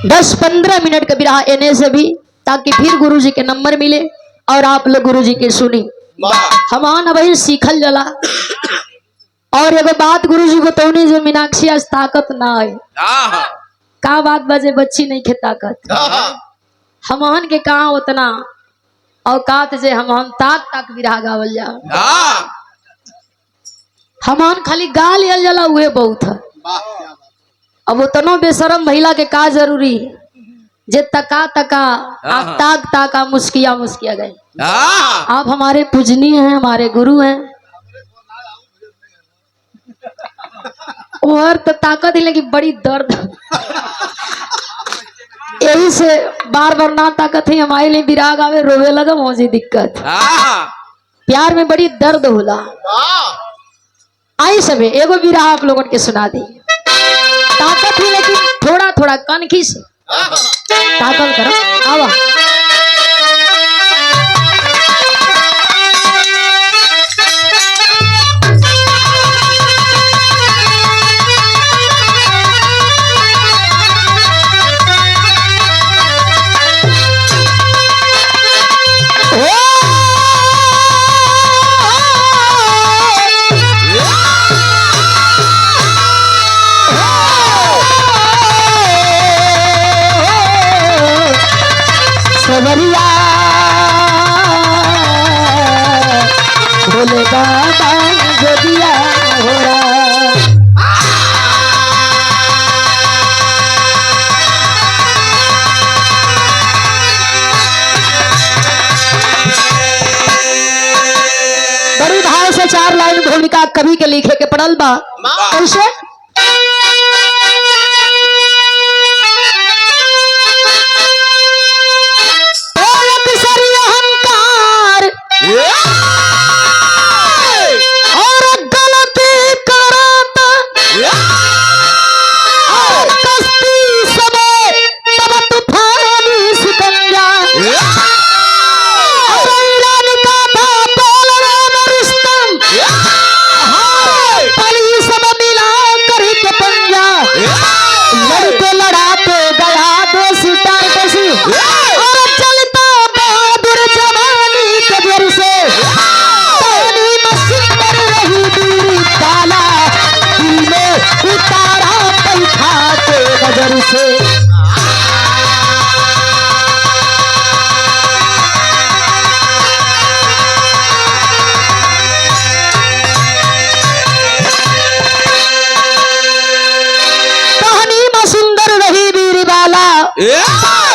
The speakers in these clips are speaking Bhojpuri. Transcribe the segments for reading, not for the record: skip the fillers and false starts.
10-15 मिनट का बिरहा एने से भी, ताकि फिर गुरुजी के नंबर मिले और आप लोग गुरुजी के सुनी। हमान भाई सीखल जला। और एगो बात गुरुजी को तो नहीं, जो मीनाक्षी आज ताकत ना है का बात बजे बच्ची नहीं खे ताकत। हमहन के कहा उतना औकात जे हम ताक ताक बिरहा गावल जा। हमहन खाली गा लियल जला उहे बहुत है। अब उतनो बेशरम महिला के का जरूरी जे तका तका आप ताक ताका मुस्किया मुस्किया गए। आप हमारे पूजनीय हैं, हमारे गुरु हैं। और तो ताकत ही लगी बड़ी दर्द। यही से बार बार ना ताकत ही हमारे लिए विराग आवे रोवे लगा मुझे दिक्कत। प्यार में बड़ी दर्द होला। आई सबे एगो विराह आप लोगों के सुना दी। ताकत ही लेकिन थोड़ा थोड़ा कनखी से ताकत करो। आवा सवरिया भोले बाबा गोदिया हो रहा। बड़ी भाव से 4 लाइन भूमिका कवि के लिखे के पड़ल बा। कैसे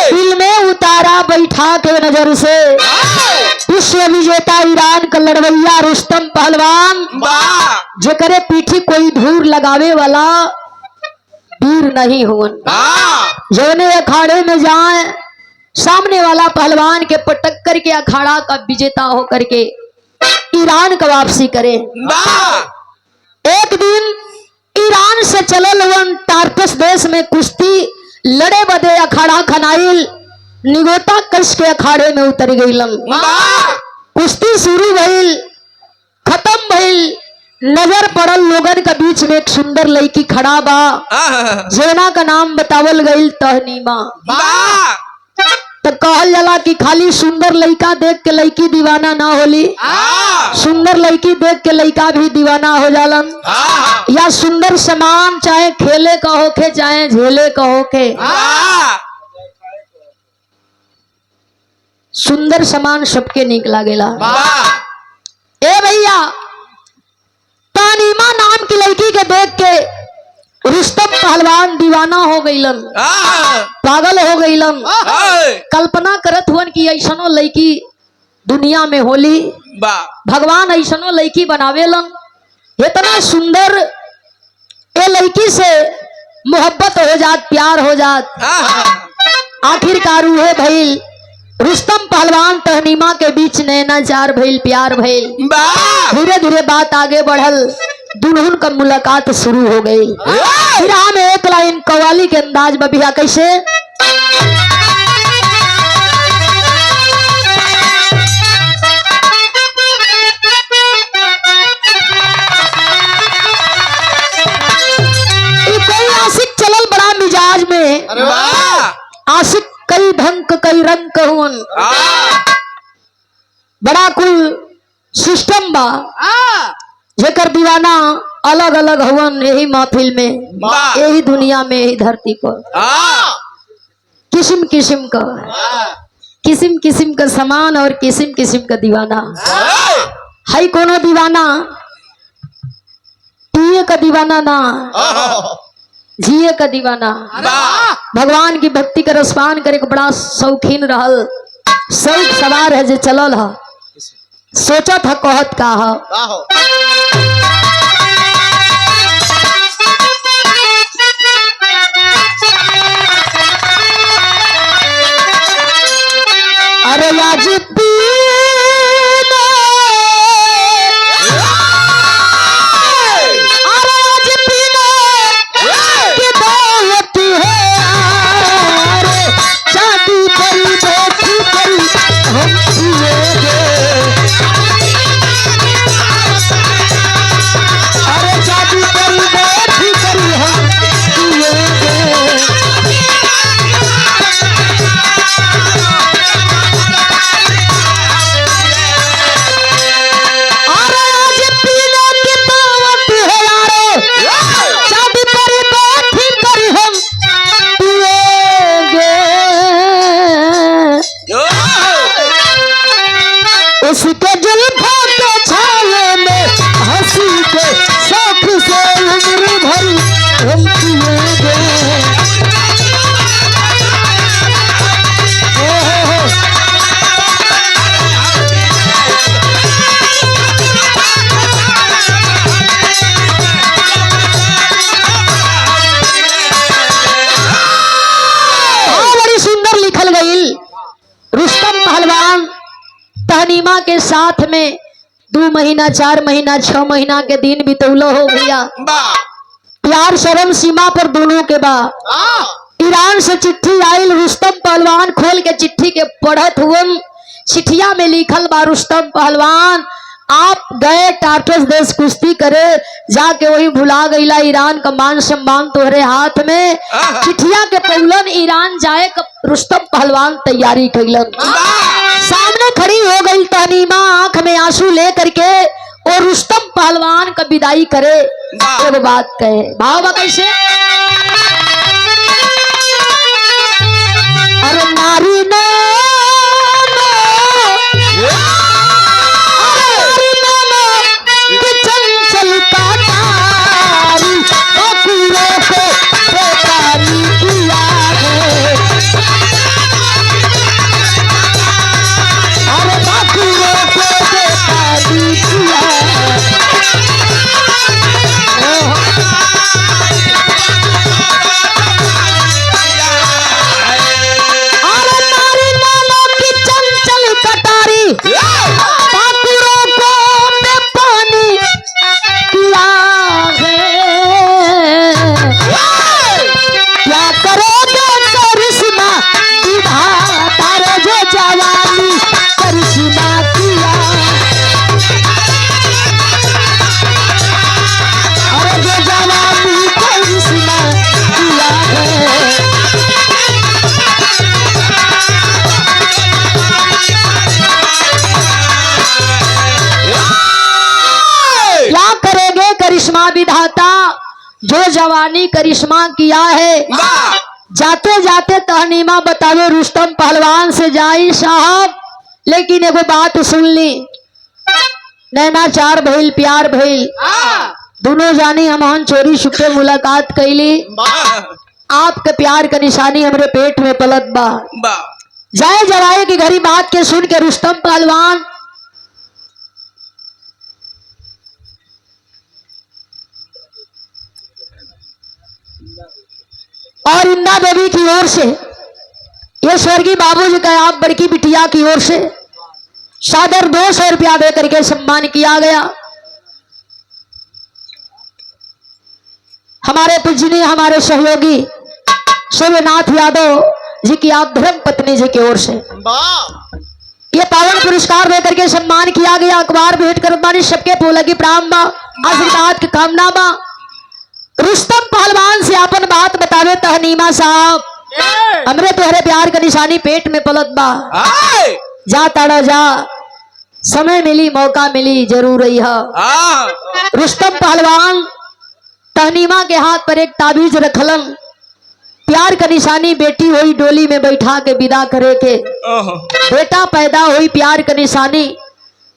दिल में उतारा बैठा के नजर से। विश्व विजेता ईरान का लड़वैया रुस्तम पहलवान, जेकरे पीठी कोई धूर लगावे वाला वीर नहीं हुन। जौने अखाड़े में जाए सामने वाला पहलवान के पटक करके अखाड़ा का विजेता होकर के ईरान का वापसी करे। एक दिन ईरान से चलल वन टार्टस देश में कुश्ती लड़े बदे अखाड़ा खनाइल निगोटा कस के अखाड़े में उतर गईलन। कुश्ती शुरू भइल, खत्म भइल, नजर पड़ल लोगन के बीच में एक सुंदर लड़की खड़ा बा, जेना का नाम बतावल गईल तहनीमा। तो कहल जाला कि खाली सुंदर लड़का देख के लड़की दीवाना ना होली, सुंदर लड़की देख के लड़का भी दीवाना हो जालन। या सुंदर सामान चाहे खेले का होके चाहे झेले का होके, सुंदर सामान सबके निक लागेला। ए भैया, तानीमा नाम की लड़की के देख के रुस्तम पहलवान दीवाना हो गईलन, पागल हो गईलन। कल्पना करत हुन कि ऐसनो लड़की दुनिया में होली, भगवान ऐसनो लड़की बनावेलन। इतना सुंदर ये लड़की से मोहब्बत हो जात, प्यार हो जात। आखिरकार उहे भइल रुस्तम पहलवान तहनीमा के बीच नैना चार भइल, प्यार भइल। धीरे धीरे बात आगे बढ़ल, दुल्हन का मुलाकात शुरू हो गई। फिर हम एक लाइन कव्वाली के अंदाज में बिहा कैसे। कोई आशिक चलल बड़ा मिजाज में, आशिक कई ढंग कई रंग कहून, बड़ा कुल सिस्टम बा जेकर दीवाना अलग अलग हवन। यही महफिल में, यही दुनिया में, यही धरती पर किस्म किस्म का समान और किस्म किस्म का दीवाना है। कोनो दीवाना पिए का दीवाना ना, जिए का दीवाना, भगवान की भक्ति का रसपान करे को बड़ा शौकीन रहल। शौक सवार है जे चलल है, सोचा था कहत का हो। अरे आज उसके जुल्फों के छाये में हंसी के शौक से उम्र भर हम पिएंगे। बड़ी सुंदर लिखल गई। रुस्तम पहलवान तहनीमा के साथ में 2 महीना 4 महीना 6 महीना के दिन बितौलो हो भैया। प्यार शर्म सीमा पर दोनों के बा। ईरान से चिट्ठी आयल, रुस्तम पहलवान खोल के चिट्ठी के पढ़त हुए। चिट्ठिया में लिखल बा, रुस्तम पहलवान आप गए टार्टस देश कुश्ती करे, जाके वही भुला गईला। ईरान का मान सम्मान तोहरे हाथ में। चिट्ठिया के पौलन ईरान जाए रुस्तम पहलवान तैयारी कैलन। सामने खड़ी हो गई तहनीमा आंख में आंसू ले करके, और रुस्तम पहलवान का विदाई करे। एक बात कहे, भाव कैसे? अरे नारी ना विधाता जो जवानी करिश्मा किया है। जाते जाते तहनीमा बतावे रुस्तम पहलवान से जाई साहब, लेकिन एगो बात सुन ली। नैनाचार भइल, प्यार भइल, दोनों जानी हमहन चोरी छुपे मुलाकात कैली। आपके प्यार का निशानी हमरे पेट में पलत बा। जाए जवाए की घड़ी बात के सुन के रुस्तम पहलवान और इंदा देवी की ओर से, ये स्वर्गीय बाबूजी का आप बड़की बिटिया की ओर से सादर 200 रुपया दे करके सम्मान किया गया। हमारे पूजनीय हमारे सहयोगी शिवनाथ यादव जी की आप धर्म पत्नी जी की ओर से ये पावन पुरस्कार दे करके सम्मान किया गया। अखबार भेंट कर बानी सबके पोलगी प्राम बा, आशीर्वाद की कामना बा। रुस्तम पहलवान से अपन बात बतावे तहनीमा साहब। हमरे तोहरे प्यार का निशानी पेट में पलत बा। जा ताड़ा जा, समय मिली मौका मिली जरूर रही है। रुस्तम पहलवान तहनीमा के हाथ पर एक ताबीज रखलन, प्यार का निशानी बेटी हुई डोली में बैठा के विदा करे के, बेटा पैदा हुई प्यार का निशानी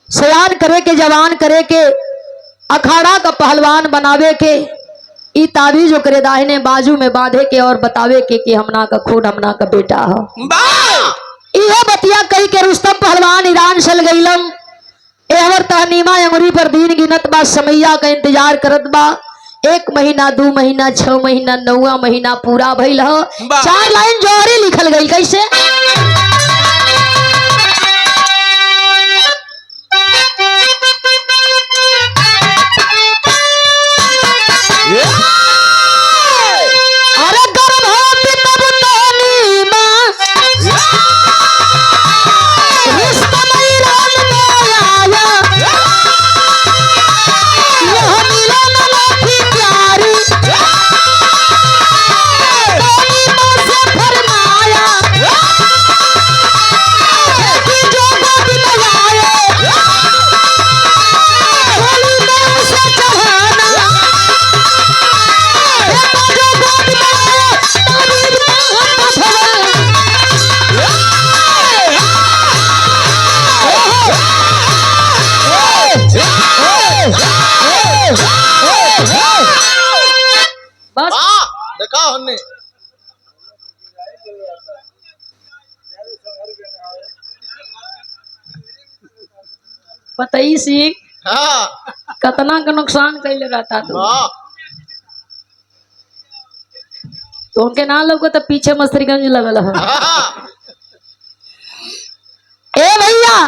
सयान करे के जवान करे के, अखाड़ा का पहलवान बनावे के, ई ताबीज ओकरे दाहिने बाजू में बांधे के और बतावे के कि हमना का खून हमना का बेटा है। इहो बतिया कही के रुस्तम पहलवान ईरान चल गईलन। एहवर तहनीमा अंगुरी पर दिन गिनत बा, समैया का इंतजार करत बा। 1 महीना 2 महीना 6 महीना 9वां महीना पूरा भइल ह। 4 लाइन जोहरी लिखल गई कैसे? अरे गर्भवती तब तहनीमा रुस्तम ईरान में आया, यह मिलन अनोखी प्यारी तहनीमा से फरमाया कि जो गोद में आए डोली में उसे चढ़ाना, बेटा जो गोद में आए ताबीज का हम भवन। बस देखा हमने पतई सिंह हाँ कतना का नुकसान कैले रहता तो हाँ उनके ना लोग तो पीछे मस्तरीगंज लगल है। हाँ ए भैया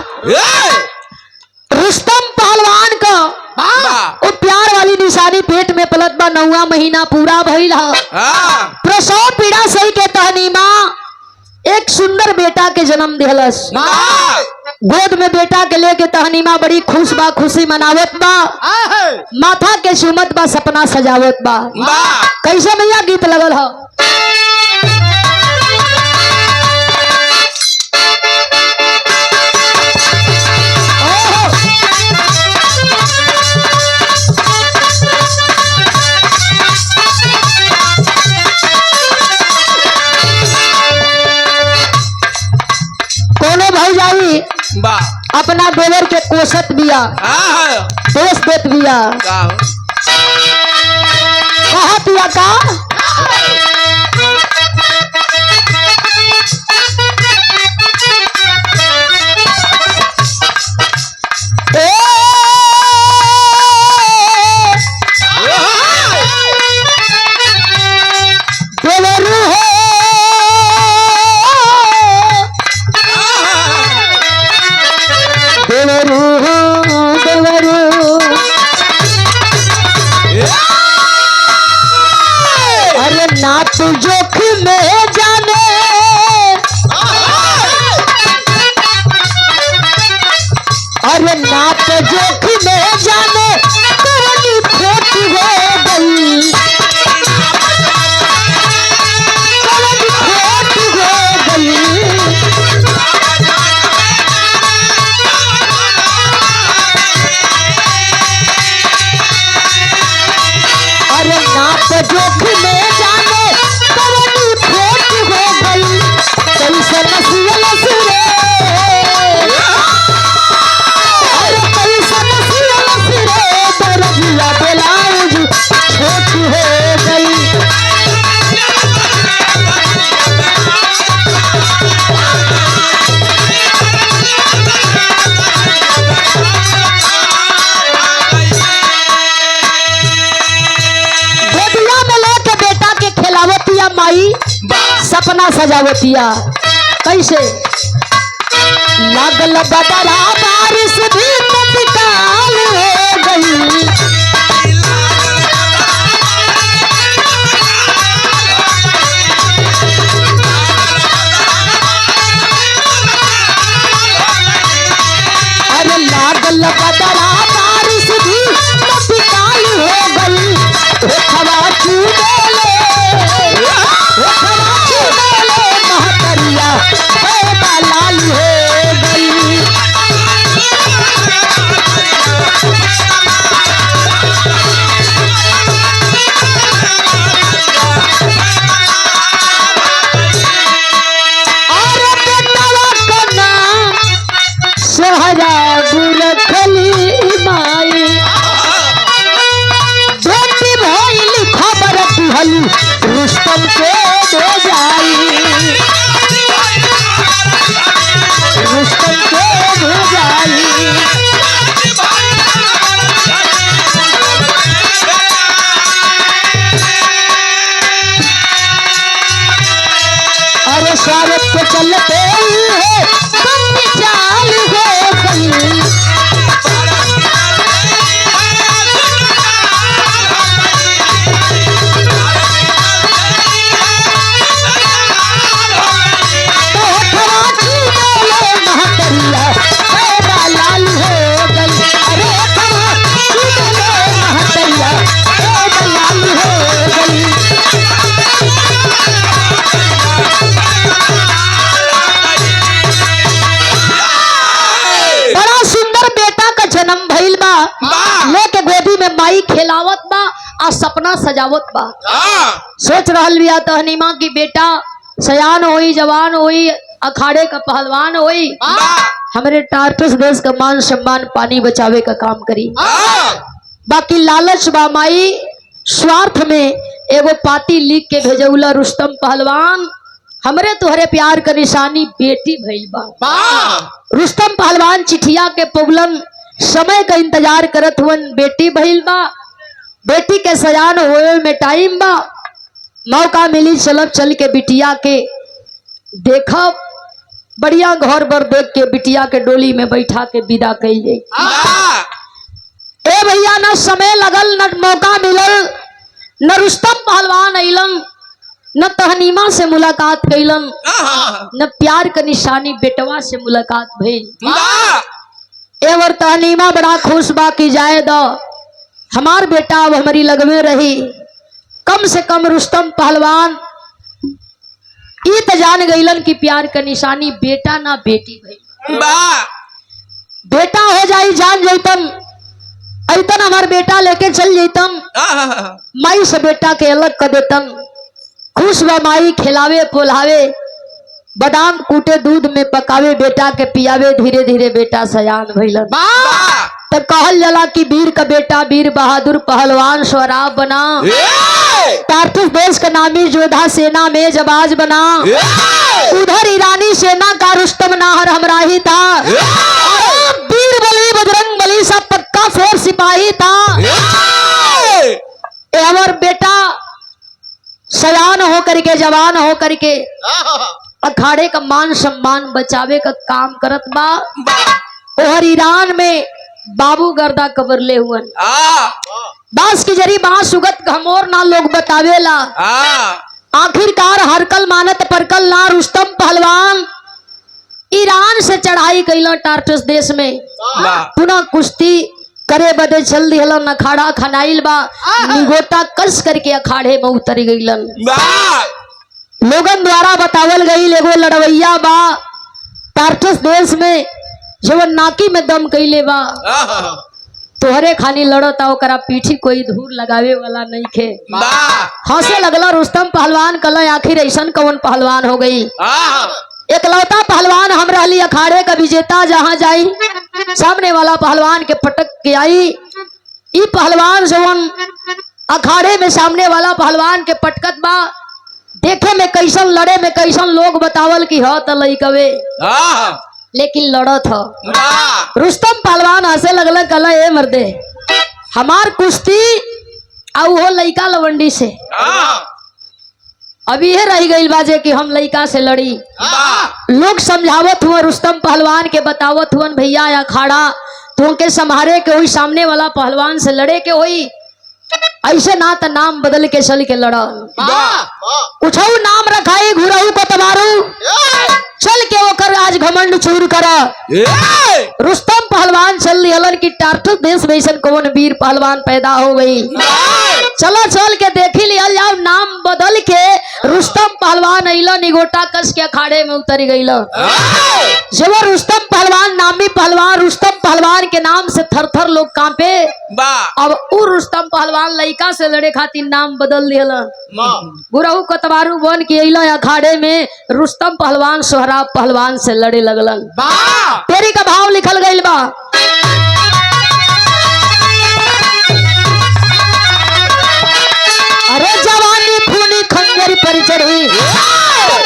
रुस्तम पहलवान का वो प्यार वाली निशानी पेट में पलत बा, 9वां महीना पूरा भइल है। प्रसव पीड़ा सही के तहनीमा एक सुंदर बेटा के जन्म दिहलस। गोद में बेटा के लेके तहनीमा बड़ी खुश बा, खुशी मनावत बा, माथा के चुमत बा, सपना सजावत बा। कैसे भैया गीत लगल है? कोनो भौजाई अपना देवर के कोसत बिया, दोष देत बिया, कहत बिया का देवरू हो देवरू हो देवरू, अरे नाच जोखिम में जाने, अरे नाच जोखिम में जाने तेरी खोट हो गई, तेरी खोट हो गई। अरे नाच जोखिम में जाने तेरी खोट हो गई, कैसे नसील सिरे, अरे कैसे नसील सिरे, दरजिया ब्लाउज छोट हो गई। गोदिया में लेके बेटा के खिलावतिया माई, सपना सजावतिया कैसे? लागल बदरा बारिश भी तत्काल हो गई, अरे लागल बदरा बारिश भी तत्काल हो गई। खवा चूमेले, खवा चूमेले रुस्तम के दे जाई, रुस्तम के दे जाई। अरे स्वागत के चलते है तुम चाल हो गई, लेके गोदी में माई खिलावत बा आ सपना सजावत बा। सोच रहल बिया तहनीमा की बेटा सयान होई, जवान होई, अखाड़े का पहलवान होई, हमारे टारटस देश का मान सम्मान पानी बचावे का काम करी। बाकी लालच बा माई स्वार्थ में एगो पाती लिख के भेजौला, रुस्तम पहलवान हमरे तुहरे प्यार का निशानी बेटी भइल बा। रुस्तम पहलवान चिठिया के पगलन समय का इंतजार करत हुवन, बेटी भइल बा, बेटी के सयान होए में टाइम बा, मौका मिली चलब चल के बिटिया के देखब, बढ़िया घर बर देख के बिटिया के डोली में बैठा के विदा कइल जाई। ए भैया न समय लगल, न मौका मिलल, न रुस्तम पहलवान अइलन, न तहनीमा से मुलाकात कइलन, न प्यार का निशानी बेटवा से मुलाकात भइल। एवर तहनीमा बड़ा खुश बा की जाए दो हमार बेटा अब हमारी लगवे रही, कम से कम रुस्तम पहलवान ई त जान गईलन कि प्यार का निशानी बेटा ना बेटी भई। बेटा हो जाई जान जैतन, ऐतन हमार बेटा लेके चल जैतन, माई से बेटा के अलग कर देतन। खुश बा माई खिलावे पोलावे, बादाम कूटे दूध में पकावे, बेटा के पियावे, धीरे धीरे बेटा सयान भइलन। तब कहल जला कि वीर का बेटा वीर बहादुर पहलवान स्वराब बना, टारटस देश का नामी योद्धा सेना में जबाज बना, उधर ईरानी सेना का रुस्तम नाहर हमरा ही था, वीर बली बजरंग बली सब पक्का फोर सिपाही था। और बेटा सयान हो करके जवान हो करके अखाड़े का मान सम्मान बचावे का काम करत बा। और ईरान में बाबू गर्दा कबर ले हुअन, बांस की जरी बांस उगत घमोर ना लोग बतावेला। आखिरकार हरकल मानत परकल ना रुस्तम पहलवान ईरान से चढ़ाई कैला टारटस देश में, पुनः कुश्ती करे बदे चल दिहलन, अखाड़ा खनाइल बा, निगोटा कस करके अखाड़े में उतर गईलन। लोगन द्वारा बतावल गई एगो लड़वैया बा टारटस देश में जो नाकी में दम कैले बा, तोहरे खानी लड़ता ओकरा पीठी कोई धूर लगावे वाला नहीं खे। हंसे लगला रुस्तम पहलवान, कल आखिर ऐसन कौन पहलवान हो गई, एकलौता पहलवान हम रहली अखाड़े का विजेता, जहां जाई सामने वाला पहलवान के पटक के आई। ई पहलवान जवन अखाड़े में सामने वाला पहलवान के पटकत बा, देखे में कैसन लड़े में कैसन लोग बतावल की हो त लइकवे, लेकिन लड़त हो। रुस्तम पहलवान हंसे लगल, कल ए मर्दे हमार कुश्ती और वो लइका लवंडी से अभी ये रह गई बाजे कि हम लइका से लड़ी। लोग समझावत हुआ रुस्तम पहलवान के, बतावत हुआ भैया अखाड़ा तुमके संभारे के हुई, सामने वाला पहलवान से लड़े के हुई, ऐसे ना तो नाम बदल के चल के लड़ा, उछऊ नाम रखाई घुरऊ को तबारू, चल के ओकर आज घमंड चूर करा। रुस्तम पहलवान चल दिहलन की टारटस देश में ऐसा कौन वीर पहलवान पैदा हो गई, चलो चल के देखी लिया जाओ। नाम बदल के रुस्तम पहलवान अइला, निगोटा कस के अखाड़े में उतर गईला। जब रुस्तम पहलवान नामी पहलवान रुस्तम पहलवान के नाम से थर थर लोग कांपे। अब उ रुस्तम पहलवान लइका से लड़े खातिर नाम बदल दिहला, गुरहु कतबारू बन के अइला अखाड़े में, रुस्तम पहलवान सोहराब पहलवान से लड़े लगलन। तेरी का भाव लिखल गइल बा, अरे जवानी नजर पर चढ़ी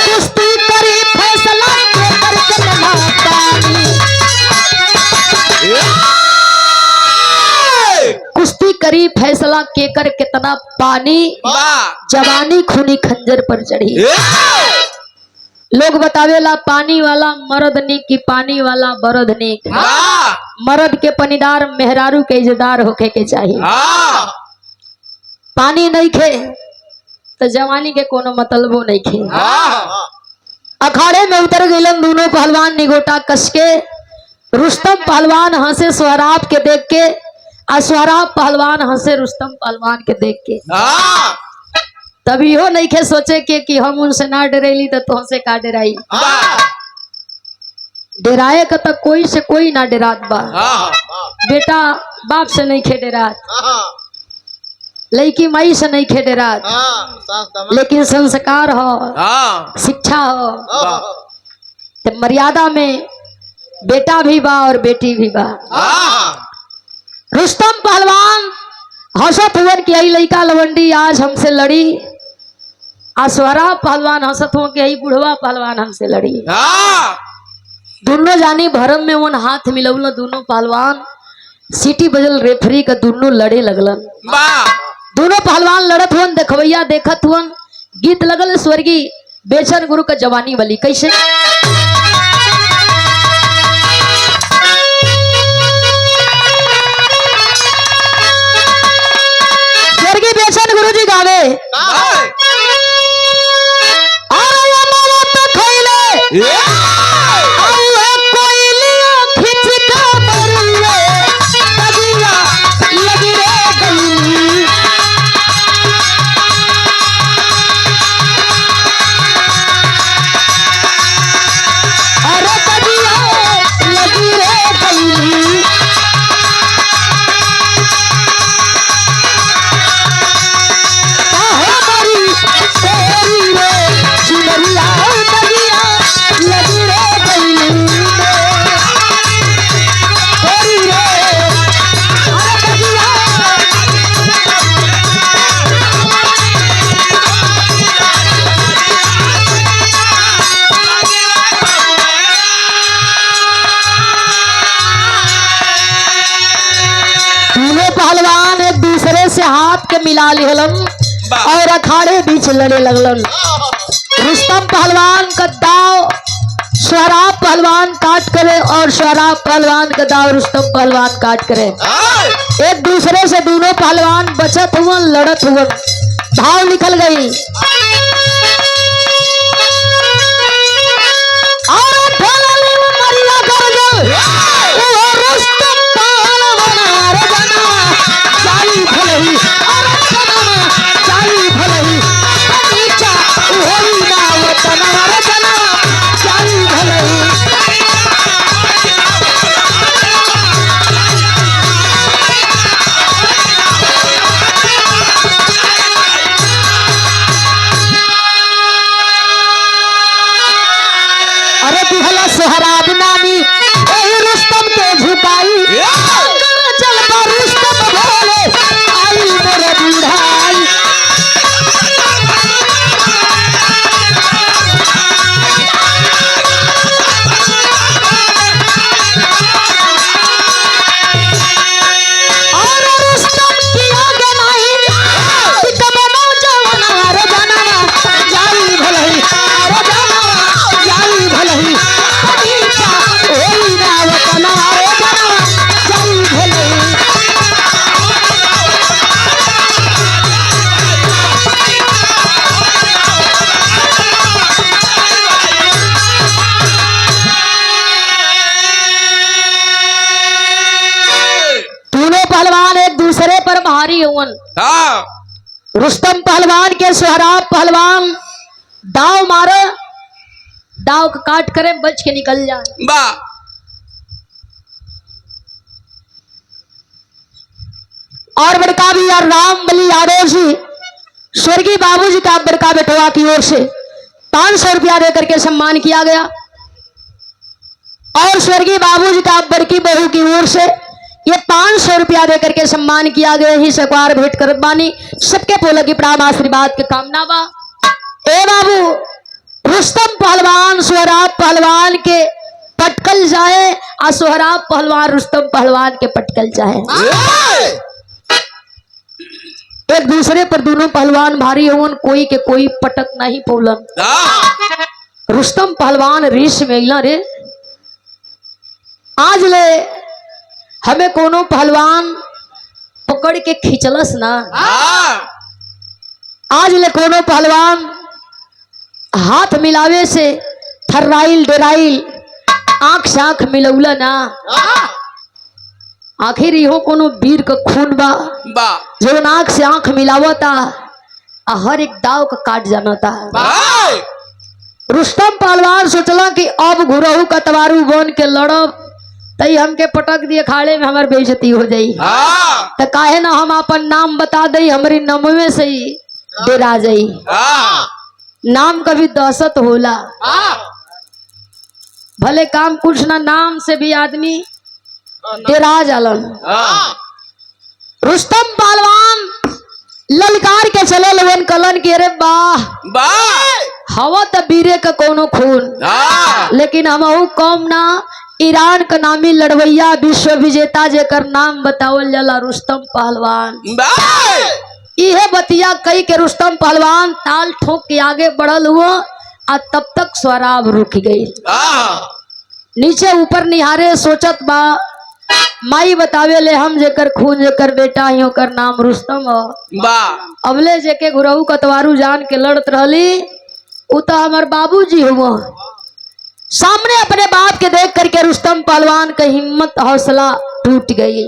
कुश्ती करी फैसला के कर चलना पानी कुश्ती करी फैसला के कर कितना पानी जवानी खूनी खंजर पर चढ़ी लोग बतावेला पानी वाला मर्द नी की पानी वाला बरद नी मर्द के पनीदार मेहरारू के इज्जतदार होके के चाहिए पानी नहीं खे तो जवानी के कोनो मतलबो नहीं खे अखाड़े में उतर गइलन दोनों पहलवान निगोटा कस के रुस्तम पहलवान हंसे सोहराब के देख के और सोहराब पहलवान हंसे रुस्तम पहलवान के देख के तभी हो नहीं खे सोचे के कि हम उनसे ना डरेली तो तुमसे का डराई डराए का तो कोई से कोई ना डरात बा बेटा बाप से नहीं खे डरात लड़की माई से नहीं खे डरात लेकिन संस्कार हो शिक्षा हो तो मर्यादा में बेटा भी बा और बेटी भी बा रुस्तम पहलवान हंसत हुए कि यही लड़का लवंडी आज हमसे लड़ी आसवारा पहलवान हंसत हो कि यही बुढ़वा पहलवान हमसे लड़ी दोनों जानी भरम में वन हाथ मिलौल दोनों पहलवान सीटी बजल रेफरी का दोनों लड़े लगलन दोनों पहलवान लड़त हुन देखवैया देखत हुन गीत लगल स्वर्गीय बेचन गुरु का जवानी वाली कैसे स्वर्गीय बेचन गुरु जी गावे पहलवान एक दूसरे से हाथ के मिला लिहलन और अखाड़े बीच लड़े लगलन रुस्तम पहलवान का दाव सोहराब पहलवान काट करे और सोहराब पहलवान का दाव रुस्तम पहलवान काट करे एक दूसरे से दोनों पहलवान बचत हुआ लड़त हुआ भाव निकल गई सोहराब नामी रुस्तम के झुकाई चल पर रुस्तम बोले आई मेरे बुढ़ाई और रुस्तम की आगे नहीं कब मौजवाना रे जाना जाई भलई रे जाना जाई भलई पहलवान एक दूसरे पर भारी हुवन रुस्तम पहलवान के सोहराब पहलवान दाव मारे दाव का काट करे बच के निकल जाए और बड़का भी यार राम बली यादव जी स्वर्गीय बाबूजी का बड़का बेटवा की ओर से 500 रुपया देकर के सम्मान किया गया और स्वर्गीय बाबूजी का बड़की बहू की ओर से ये 500 रुपया देकर के सम्मान किया गया ही सकार भेंट कर बानी सबके पोला की प्राण आशीर्वाद के कामना बा ए बाबू रुस्तम पहलवान सोहराब पहलवान के पटकल जाए और सोहराब पहलवान रुस्तम पहलवान के पटकल जाए। एक दूसरे पर दोनों पहलवान भारी होवन, कोई के कोई पटक नहीं पौलन। रुस्तम पहलवान रीस में अइला रे, आज ले हमें कोनो पहलवान पकड़ के खींचलस ना, आज ले कोनो पहलवान हाथ मिलावे से थर्राइल डेराइल आंख से आंख मिलौला ना। आखिर इहो कोनो वीर का खून बा जो आंख से आंख मिलावता हर एक दाव का काट जानता। रुस्तम पहलवान सोचला कि अब घुरहू का तवारू बन के लड़ब तई हमके पटक दिए खाड़े में हमार बेइज्जती हो जाई, तो काहे ना हम अपन नाम बता दई, हमारी नमवे से ही डेरा जाई। नाम कभी दहशत होला, भले काम कुछ ना, नाम से भी आदमी डेरा जालन। रुस्तम पहलवान ललकार के चले लगन कलन के अरे वाह हवा तो वीरे का कोनो खून, लेकिन हमहू कम ना ईरान का नामी लड़वैया विश्व विजेता जेकर नाम बतावल जाला रुस्तम पहलवान। इहे बतिया कई के रुस्तम पहलवान ताल ठोक के आगे बढ़ल हुआ और तब तक सोहराब रुक गई। नीचे ऊपर निहारे सोचत बा माई बतावे ले हम जेकर खून जेकर बेटा ही ओकर नाम रुस्तम हो। अबले जेके घुरहू कतवारू जान के लड़त रहली उ तो हमार बाबूजी हुआ। सामने अपने बाप के देख करके रुस्तम पहलवान का हिम्मत हौसला टूट गई।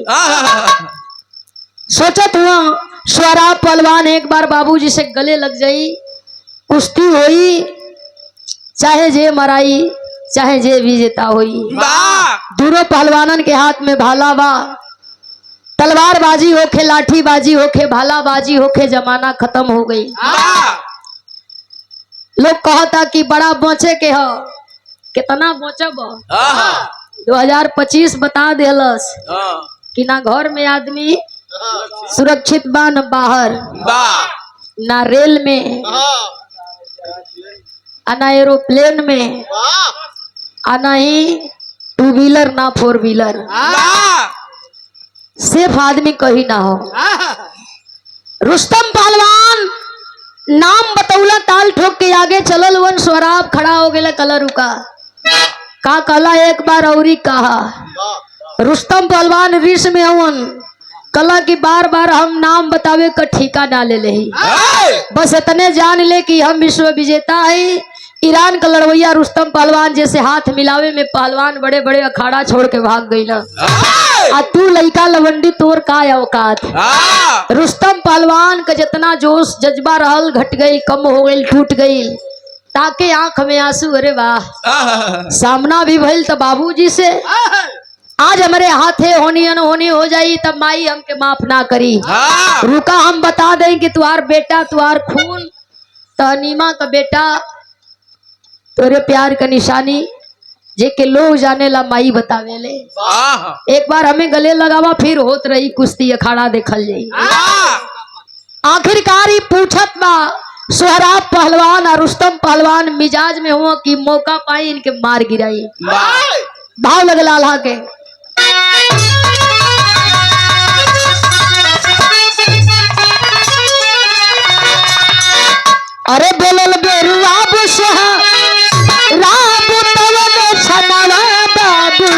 सोचत हुआ सोहराब पहलवान एक बार बाबूजी से गले लग जाई, कुश्ती होई, चाहे जे मराई चाहे जे विजेता होई। दोनों पहलवानन के हाथ में भाला बा, तलवार बाजी होके लाठी बाजी होके भाला बाजी होके जमाना खत्म हो गई। लोग कहता कि बड़ा बचे के हो, कितना बचब 2025 बता देलस कि ना घर में आदमी सुरक्षित बा न बाहर, ना रेल में ना एरोप्लेन में ना ही टू व्हीलर ना फोर व्हीलर, सिर्फ आदमी कहीं ना हो। रुस्तम पहलवान नाम बतौला ताल ठोक के आगे चलल वन। सोहराब खड़ा हो गया, कला रुका का कला एक बार औरी कहा। रुस्तम पहलवान रिस में हवन, कला की बार बार हम नाम बतावे का ठीका ना ले ले, बस इतने जान ले कि हम विश्व विजेता है। ईरान का लड़वैया रुस्तम पहलवान जैसे हाथ मिलावे में पहलवान बड़े बड़े अखाड़ा छोड़ के भाग गई ना। आ तू लइका लवंडी तोर का औकात। रुस्तम पहलवान का जितना जोश जज्बा रहल घट गई, कम हो गई, टूट गई, ताके आंख में आंसू। अरे वाह सामना भी भइल तो बाबूजी से, आज हमारे हाथे होनी अनहोनी हो जाई तब माई हमके माफ ना करी। रुका हम बता दें कि तुहार बेटा तुहार खून तहनीमा का बेटा तोरे प्यार का निशानी जे के लोग जाने ला माई बतावे ले। एक बार हमें गले लगावा फिर होत रही कुश्ती अखाड़ा देखल जाई। आखिरकार ही पूछत बा सोहराब पहलवान और रुस्तम पहलवान मिजाज में हुआ कि मौका पाई इनके मार गिराई। भाव लगला अल्लाह के अरे बोलल बेरुआ बुशहा राब तवन छनवा बाबू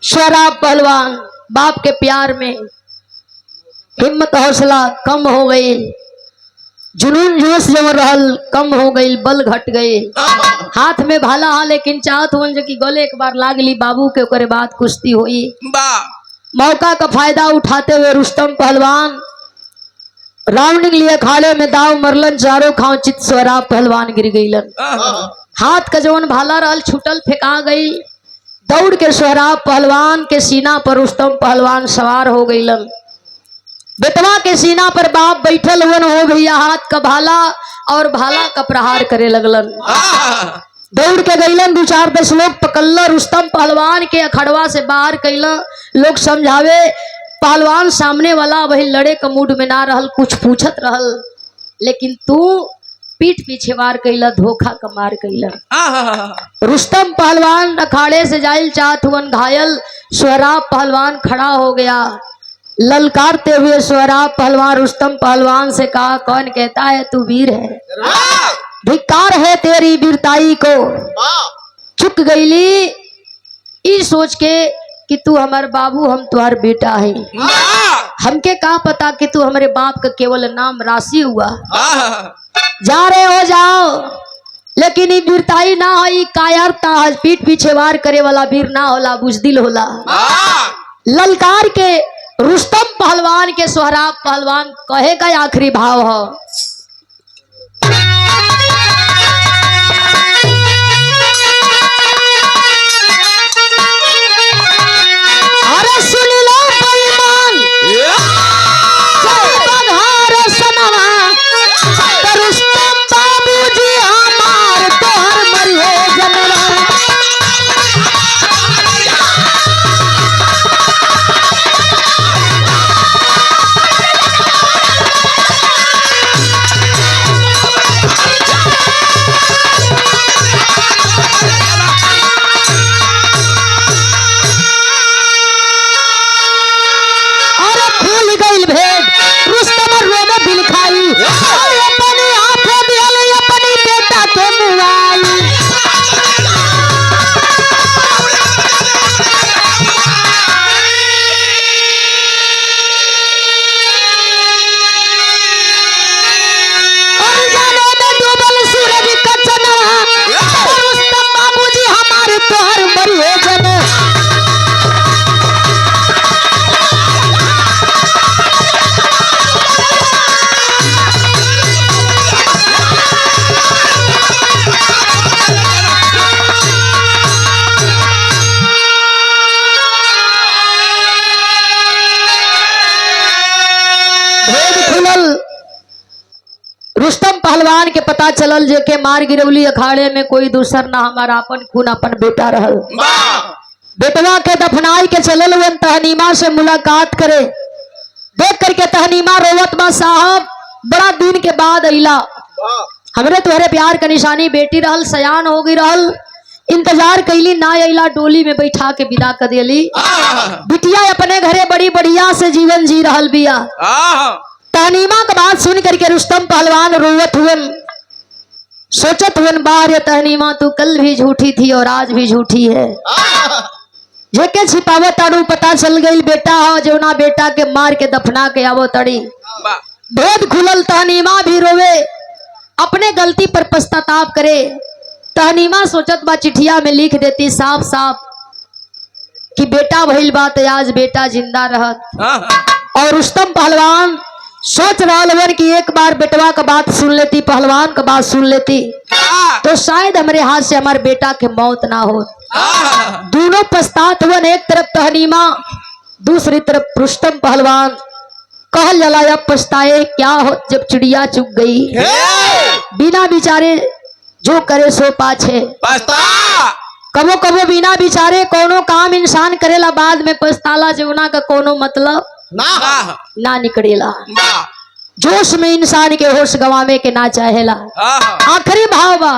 शराब पहलवान बाप के प्यार में हिम्मत हौसला कम हो गई, जुनून जोश जम रहल कम हो गई, बल घट गए। हाथ में भाला हा लेकिन चाहत हुन जो कि गले एक बार लागली बाबू के, ओकरे बाद कुश्ती हुई। मौका का फायदा उठाते हुए रुस्तम पहलवान राउंडिंग लिए अखाड़े में दाव मरलन, चारों खाओ चित शराब पहलवान गिर गईलन। हाथ का जवन भाला रहल छूटल फेंका गई। दौड़ के शराब पहलवान के सीना पर रुस्तम पहलवान सवार हो गईलन। बेटवा के सीना पर बाप बैठल हुन हो भैया, हाथ का भाला और भाला का प्रहार करे लगलन। दौड़ के गईलन, 2-4-10 लोग पकड़ल रुस्तम पहलवान के अखड़वा से बाहर कैला। लोग समझावे पहलवान सामने वाला वही लड़े का मूड में ना रहल, कुछ पूछत रहल, लेकिन तू पीठ पीछे वार कैला, धोखा का मार कैला। रुस्तम पहलवान अखाड़े से जाइल चाहत हुन घायल। शराब पहलवान खड़ा हो गया, ललकारते हुए शराब पहलवान रुस्तम पहलवान से कहा, कौन कहता है तू वीर है? धिक्कार है तेरी वीरताई को। चुक गईली ई सोच के कि तू हमार बाबू, हम तुम्हार बेटा है। हमके कहा पता कि तू हमारे बाप का केवल नाम राशि हुआ। जा रहे हो जाओ, लेकिन ई वीरताई ना हो, कायरता है। पीठ पीछे वार करे वाला वीर ना होला, बुजदिल होला। ललकार के रुस्तम पहलवान के शराब पहलवान कहेगा आखिरी भाव हो, अरे सुन लो बेईमान रुस्तम बाबूजी हमार तोहर मरिए जनवा। रुस्तम पहलवान के पता चलल जे के मार गिरौली अखाड़े में कोई दूसर ना हमारा अपन खून अपन बेटा रहल। बेटवा के दफनाई के चलल वन तहनीमा से मुलाकात करे। देख करके तहनीमा रोवत बा, साहब बड़ा दिन के बाद अइला, हमरे तुम्हारे प्यार का निशानी बेटी रहल, सयान हो गई रहल, इंतजार कैली ना अइला, डोली में बैठा के विदा कर दिली। बिटिया अपने घरे बड़ी बढ़िया से जीवन जी रहल बिया। तहनीमा का बात सुन करके रुस्तम पहलवान रोवत हुए, सोचत हुए, बाहर तहनीमा तू कल भी झूठी थी और आज भी झूठी है। जेके छिपावो ताड़ू पता चल गई बेटा हो, जो ना बेटा के मार के दफना के आवो तड़ी। भेद खुलल, तहनीमा भी रोवे, अपने गलती पर पश्चाताप करे। तहनीमा सोचत बा चिठिया में लिख देती साफ साफ कि बेटा भइल बात, आज बेटा जिंदा रहत। और रुस्तम पहलवान सोच रहा कि एक बार बेटवा का बात सुन लेती, पहलवान का बात सुन लेती, तो शायद हमारे हाथ से हमारे बेटा के मौत ना हो। दोनों पछतात हुए, एक तरफ तहनीमा, दूसरी तरफ रुस्तम पहलवान। कहल जला अब पछताए क्या हो जब चिड़िया चुग गई, बिना बिचारे जो करे सो पाछे। कबो कबो बिना बिचारे कोनो काम इंसान करेला, बाद में पछताला जीवना का कोनो मतलब ना निकलेला। जोश में इंसान के होश गवावे के ना चाहेला। आखिरी भाव बा,